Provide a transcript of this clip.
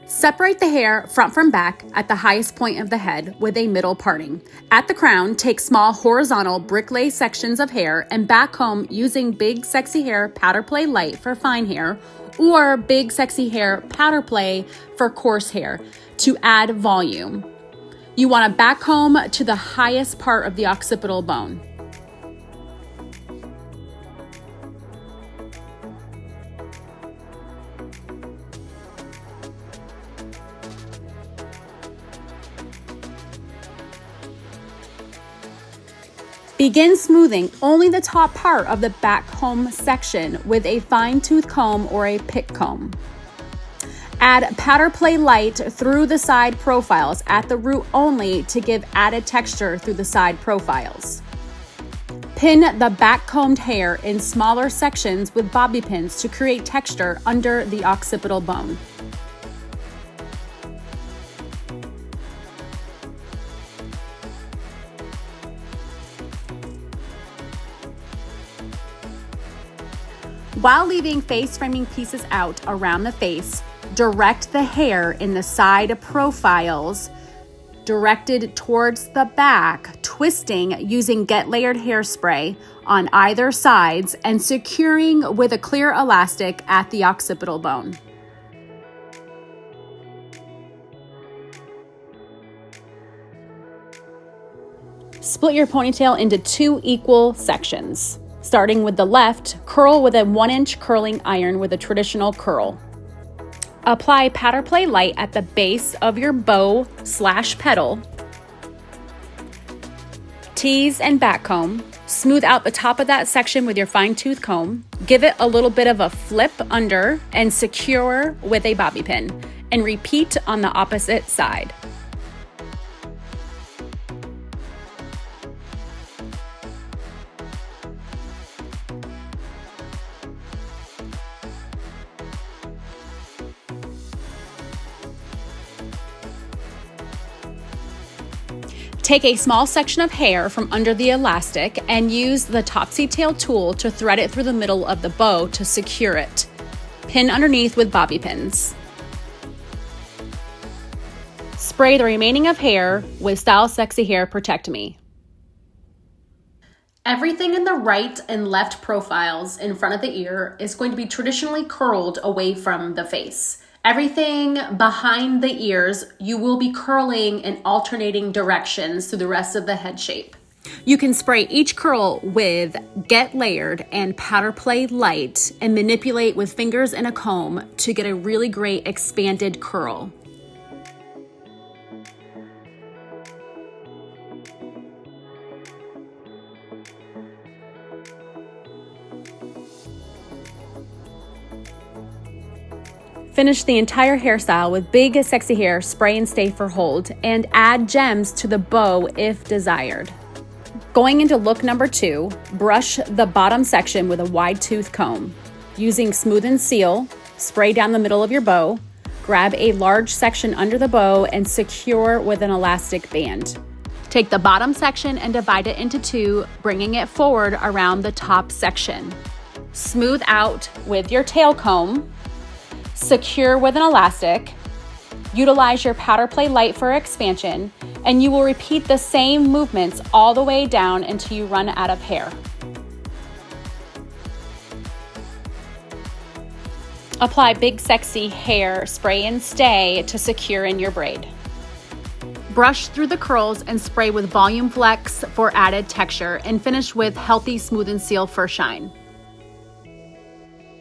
Separate the hair front from back at the highest point of the head with a middle parting. At the crown, take small horizontal brick-lay sections of hair and back comb using Big Sexy Hair Powder Play Light for fine hair or Big Sexy Hair Powder Play for coarse hair to add volume. You want to back comb to the highest part of the occipital bone. Begin smoothing only the top part of the back comb section with a fine-tooth comb or a pick comb. Add powder play light through the side profiles at the root only to give added texture through the side profiles. Pin the back combed hair in smaller sections with bobby pins to create texture under the occipital bone. While leaving face framing pieces out around the face, direct the hair in the side profiles directed towards the back, twisting using Get Layered hairspray on either sides and securing with a clear elastic at the occipital bone. Split your ponytail into 2 equal sections. Starting with the left, curl with a 1-inch curling iron with a traditional curl. Apply powder play light at the base of your bow/petal. Tease and back comb. Smooth out the top of that section with your fine-tooth comb. Give it a little bit of a flip under and secure with a bobby pin. And repeat on the opposite side. Take a small section of hair from under the elastic and use the topsy-tail tool to thread it through the middle of the bow to secure it. Pin underneath with bobby pins. Spray the remaining of hair with Style Sexy Hair Protect Me. Everything in the right and left profiles in front of the ear is going to be traditionally curled away from the face. Everything behind the ears, you will be curling in alternating directions through the rest of the head shape. You can spray each curl with Get Layered and Powder Play Light and manipulate with fingers and a comb to get a really great expanded curl. Finish the entire hairstyle with Big Sexy Hair Spray and Stay for Hold and add gems to the bow if desired. Going into look number 2, brush the bottom section with a wide tooth comb. Using Smooth and Seal, spray down the middle of your bow, grab a large section under the bow and secure with an elastic band. Take the bottom section and divide it into 2, bringing it forward around the top section. Smooth out with your tail comb. Secure with an elastic, utilize your powder play light for expansion, and you will repeat the same movements all the way down until you run out of hair. Apply Big Sexy Hair Spray and Stay to secure in your braid. Brush through the curls and spray with Volume Flex for added texture and finish with Healthy Smooth and Seal for shine.